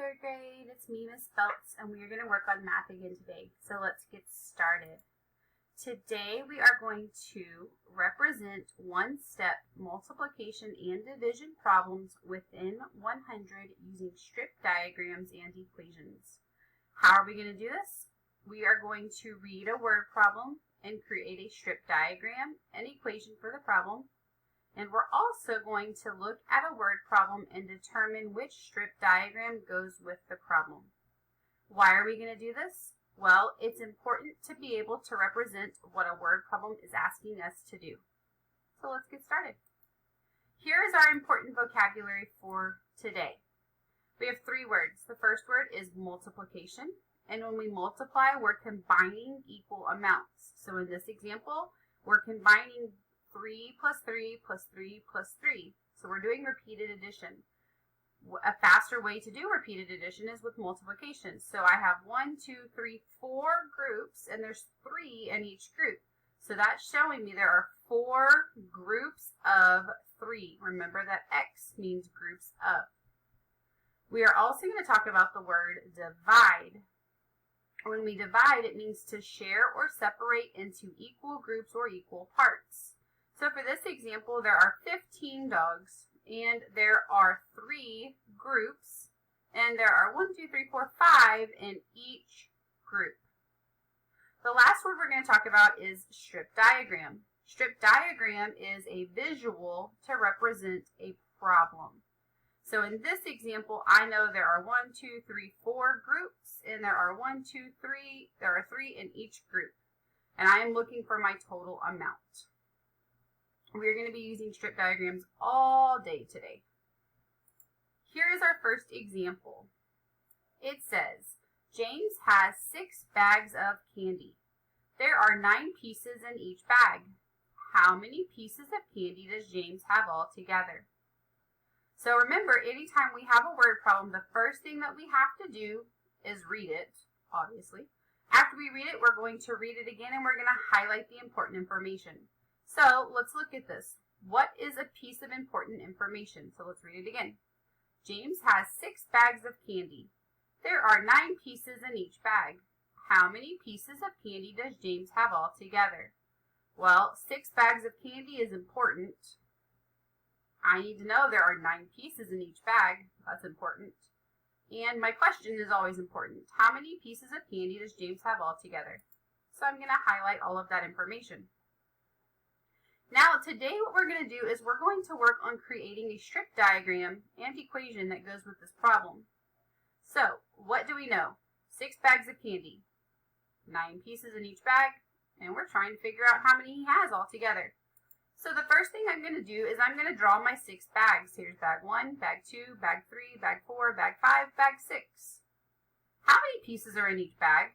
third grade. It's me, Miss Phelps, and we are going to work on math again today. So let's get started. Today we are going to represent one-step multiplication and division problems within 100 using strip diagrams and equations. How are we going to do this? We are going to read a word problem and create a strip diagram and equation for the problem. And we're also going to look at a word problem and determine which strip diagram goes with the problem. Why are we going to do this? Well, it's important to be able to represent what a word problem is asking us to do. So let's get started. Here is our important vocabulary for today. We have three words. The first word is multiplication. And when we multiply, we're combining equal amounts. So in this example, we're combining 3 plus 3 plus 3 plus 3. So we're doing repeated addition. A faster way to do repeated addition is with multiplication. So I have 1, 2, 3, 4 groups, and there's 3 in each group. So that's showing me there are 4 groups of 3. Remember that X means groups of. We are also going to talk about the word divide. When we divide, it means to share or separate into equal groups or equal parts. So for this example, there are 15 dogs, and there are 3 groups, and there are 1, 2, 3, 4, 5 in each group. The last word we're going to talk about is strip diagram. Strip diagram is a visual to represent a problem. So in this example, I know there are 1, 2, 3, 4 groups, and there are 1, 2, 3, there are 3 in each group. And I am looking for my total amount. We're going to be using strip diagrams all day today. Here is our first example. It says, James has 6 bags of candy. There are 9 pieces in each bag. How many pieces of candy does James have altogether? So remember, anytime we have a word problem, the first thing that we have to do is read it, obviously. After we read it, we're going to read it again and we're going to highlight the important information. So let's look at this. What is a piece of important information? So let's read it again. James has 6 bags of candy. There are 9 pieces in each bag. How many pieces of candy does James have altogether? Well, 6 bags of candy is important. I need to know there are 9 pieces in each bag. That's important. And my question is always important. How many pieces of candy does James have altogether? So I'm going to highlight all of that information. Now today what we're going to do is we're going to work on creating a strip diagram and equation that goes with this problem. So what do we know? 6 bags of candy, 9 pieces in each bag, and we're trying to figure out how many he has altogether. So the first thing I'm going to do is I'm going to draw my 6 bags. Here's bag 1, bag 2, bag 3, bag 4, bag 5, bag 6. How many pieces are in each bag?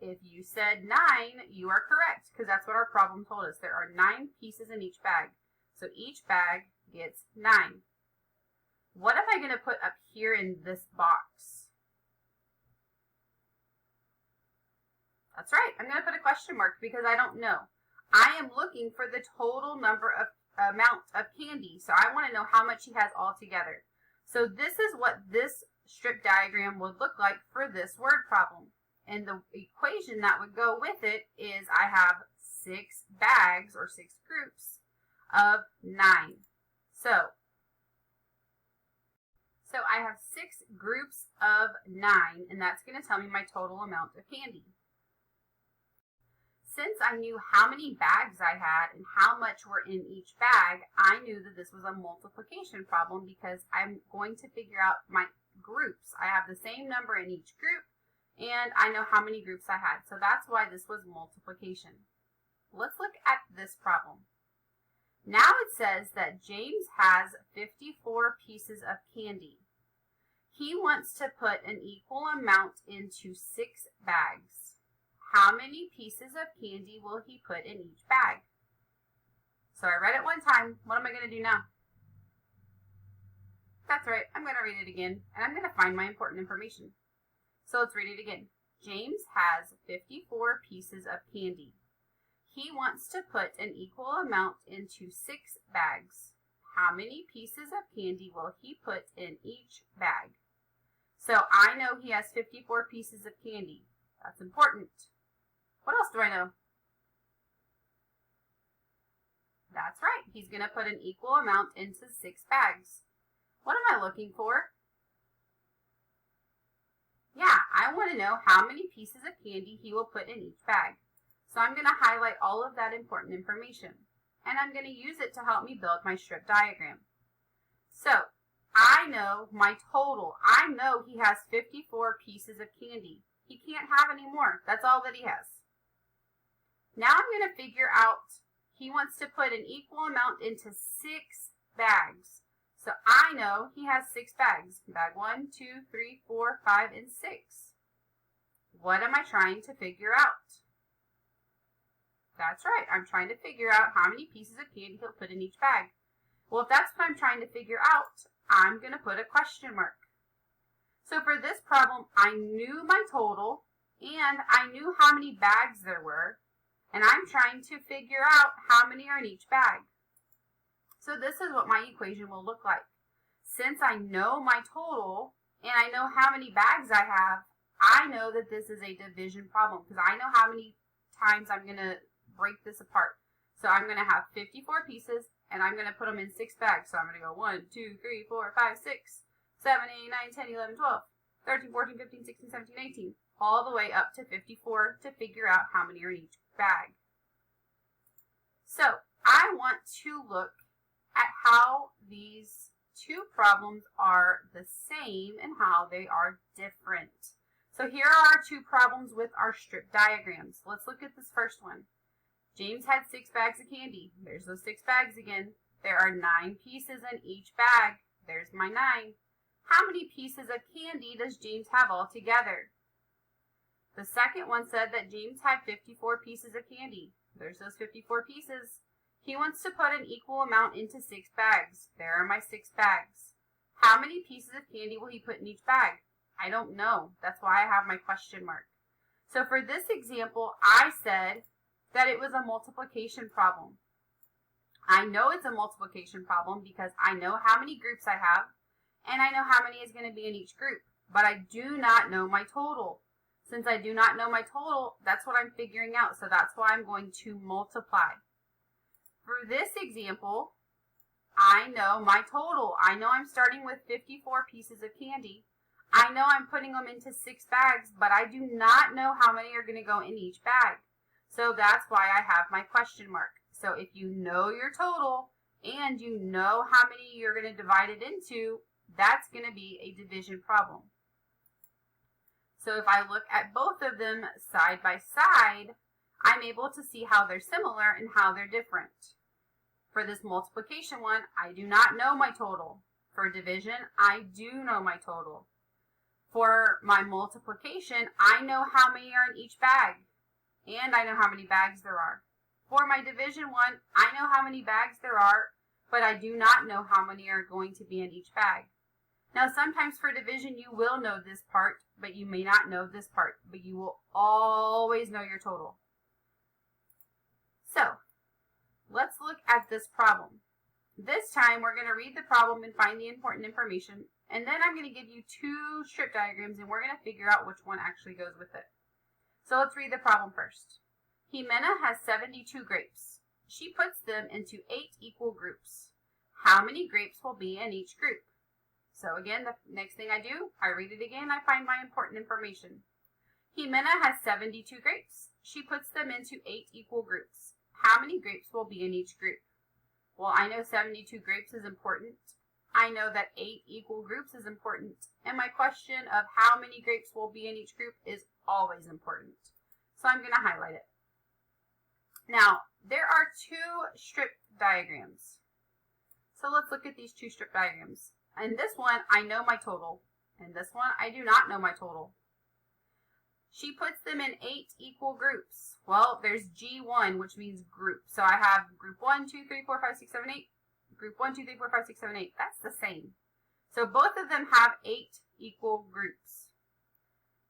If you said 9, you are correct, because that's what our problem told us. There are 9 pieces in each bag. So each bag gets 9. What am I going to put up here in this box? That's right. I'm going to put a question mark because I don't know. I am looking for the total number of amount of candy. So I want to know how much he has altogether. So this is what this strip diagram would look like for this word problem. And the equation that would go with it is I have 6 bags or 6 groups of 9. So I have 6 groups of 9, and that's going to tell me my total amount of candy. Since I knew how many bags I had and how much were in each bag, I knew that this was a multiplication problem because I'm going to figure out my groups. I have the same number in each group, and I know how many groups I had. So that's why this was multiplication. Let's look at this problem. Now it says that James has 54 pieces of candy. He wants to put an equal amount into 6 bags. How many pieces of candy will he put in each bag? So I read it one time. What am I going to do now? That's right. I'm going to read it again, and I'm going to find my important information. So let's read it again. James has 54 pieces of candy. He wants to put an equal amount into 6 bags. how many pieces of candy will he put in each bag? So I know he has 54 pieces of candy. That's important. What else do I know? That's right. He's going to put an equal amount into 6 bags. What am I looking for? Yeah, I want to know how many pieces of candy he will put in each bag. So I'm going to highlight all of that important information. And I'm going to use it to help me build my strip diagram. So I know my total. I know he has 54 pieces of candy. He can't have any more. That's all that he has. Now I'm going to figure out he wants to put an equal amount into 6 bags. So I know he has 6 bags. Bag 1, 2, 3, 4, 5, and 6. What am I trying to figure out? That's right. I'm trying to figure out how many pieces of candy he'll put in each bag. Well, if that's what I'm trying to figure out, I'm going to put a question mark. So for this problem, I knew my total and I knew how many bags there were. And I'm trying to figure out how many are in each bag. So this is what my equation will look like. Since I know my total and I know how many bags I have, I know that this is a division problem because I know how many times I'm going to break this apart. So I'm going to have 54 pieces and I'm going to put them in 6 bags. So I'm going to go 1, 2, 3, 4, 5, 6, 7, 8, 9, 10, 11, 12, 13, 14, 15, 16, 17, 18, all the way up to 54 to figure out how many are in each bag. So I want to look at how these two problems are the same and how they are different. So here are our 2 problems with our strip diagrams. Let's look at this first one. James had 6 bags of candy. There's those 6 bags again. There are 9 pieces in each bag. There's my 9. How many pieces of candy does James have altogether? The second one said that James had 54 pieces of candy. There's those 54 pieces. He wants to put an equal amount into 6 bags. There are my 6 bags. How many pieces of candy will he put in each bag? I don't know. That's why I have my question mark. So for this example, I said that it was a multiplication problem. I know it's a multiplication problem because I know how many groups I have and I know how many is going to be in each group, but I do not know my total. Since I do not know my total, that's what I'm figuring out, so that's why I'm going to multiply. For this example, I know my total. I know I'm starting with 54 pieces of candy. I know I'm putting them into 6 bags, but I do not know how many are going to go in each bag. So that's why I have my question mark. So if you know your total and you know how many you're going to divide it into, that's going to be a division problem. So if I look at both of them side by side, I'm able to see how they're similar and how they're different. For this multiplication one, I do not know my total. For division, I do know my total. For my multiplication, I know how many are in each bag, and I know how many bags there are. For my division one, I know how many bags there are, but I do not know how many are going to be in each bag. Now, sometimes for division, you will know this part, but you may not know this part, but you will always know your total. So, let's look at this problem. This time, we're going to read the problem and find the important information, and then I'm going to give you 2 strip diagrams, and we're going to figure out which one actually goes with it. So, let's read the problem first. Jimena has 72 grapes. She puts them into 8 equal groups. How many grapes will be in each group? So again, the next thing I do, I read it again, I find my important information. Jimena has 72 grapes. She puts them into 8 equal groups. How many grapes will be in each group? Well, I know 72 grapes is important. I know that 8 equal groups is important. And my question of how many grapes will be in each group is always important. So I'm going to highlight it. Now, there are 2 strip diagrams. So let's look at these 2 strip diagrams. In this one, I know my total. In this one, I do not know my total. She puts them in 8 equal groups. Well, there's G1, which means group. So I have group 1, 2, 3, 4, 5, 6, 7, 8. Group 1, 2, 3, 4, 5, 6, 7, 8. That's the same. So both of them have 8 equal groups.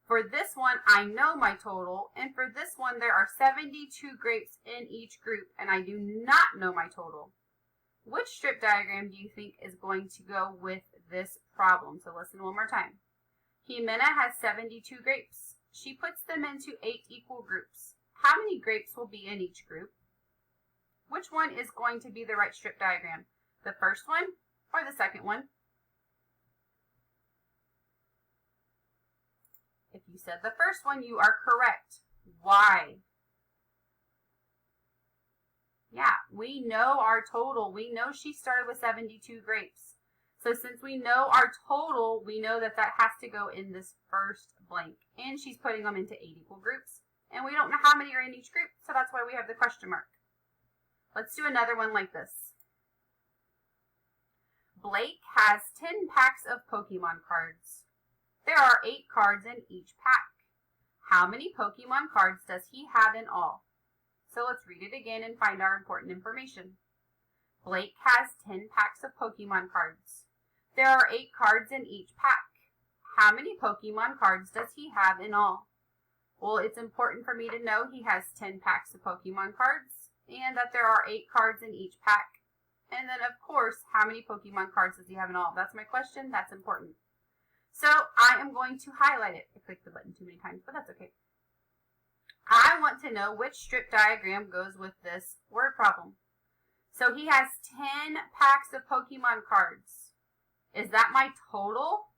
For this one, I know my total. And for this one, there are 72 grapes in each group. And I do not know my total. Which strip diagram do you think is going to go with this problem? So listen one more time. Jimena has 72 grapes. She puts them into 8 equal groups. How many grapes will be in each group? Which one is going to be the right strip diagram? The first one or the second one? If you said the first one, you are correct. Why? Yeah, we know our total. We know she started with 72 grapes. So since we know our total, we know that that has to go in this first blank. And she's putting them into 8 equal groups. And we don't know how many are in each group, so that's why we have the question mark. Let's do another one like this. Blake has 10 packs of Pokemon cards. There are 8 cards in each pack. How many Pokemon cards does he have in all? So let's read it again and find our important information. Blake has 10 packs of Pokemon cards. There are 8 cards in each pack. How many Pokemon cards does he have in all? Well, it's important for me to know he has 10 packs of Pokemon cards and that there are 8 cards in each pack. And then, of course, how many Pokemon cards does he have in all? That's my question. That's important. So I am going to highlight it. I clicked the button too many times, but that's okay. I want to know which strip diagram goes with this word problem. So he has 10 packs of Pokemon cards. Is that my total?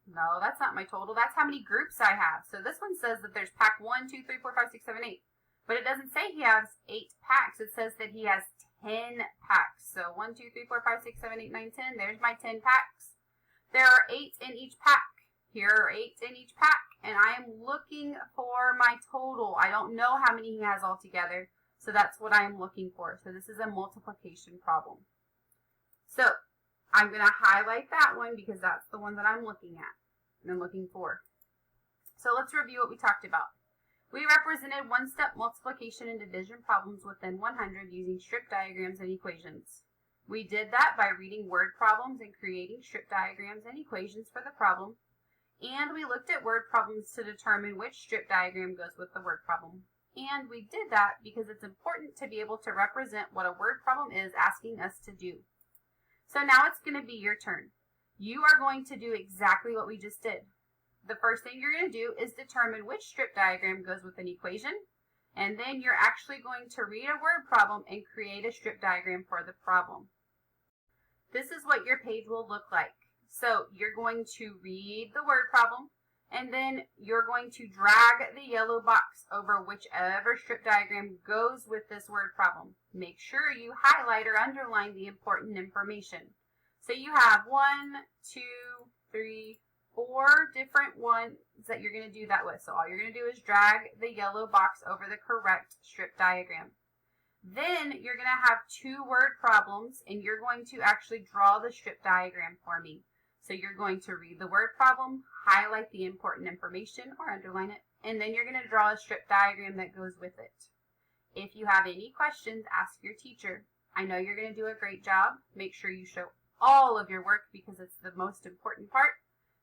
No, that's not my total. That's how many groups I have. So this one says that there's pack 1, 2, 3, 4, 5, 6, 7, 8. But it doesn't say he has 8 packs. It says that he has 10 packs. So 1, 2, 3, 4, 5, 6, 7, 8, 9, 10. There's my 10 packs. There are 8 in each pack. Here are 8 in each pack. And I am looking for my total. I don't know how many he has altogether. So that's what I'm looking for. So this is a multiplication problem. So I'm going to highlight that one because that's the one that I'm looking at and I'm looking for. So let's review what we talked about. We represented one-step multiplication and division problems within 100 using strip diagrams and equations. We did that by reading word problems and creating strip diagrams and equations for the problem. And we looked at word problems to determine which strip diagram goes with the word problem. And we did that because it's important to be able to represent what a word problem is asking us to do. So now it's going to be your turn. You are going to do exactly what we just did. The first thing you're going to do is determine which strip diagram goes with an equation. And then you're actually going to read a word problem and create a strip diagram for the problem. This is what your page will look like. So you're going to read the word problem, and then you're going to drag the yellow box over whichever strip diagram goes with this word problem. Make sure you highlight or underline the important information. So you have 1, 2, 3, 4 different ones that you're going to do that with. So all you're going to do is drag the yellow box over the correct strip diagram. Then you're going to have 2 word problems, and you're going to actually draw the strip diagram for me. So you're going to read the word problem, highlight the important information or underline it, and then you're going to draw a strip diagram that goes with it. If you have any questions, ask your teacher. I know you're going to do a great job. Make sure you show all of your work because it's the most important part.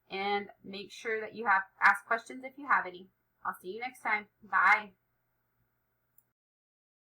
And make sure that you ask questions if you have any. I'll see you next time. Bye.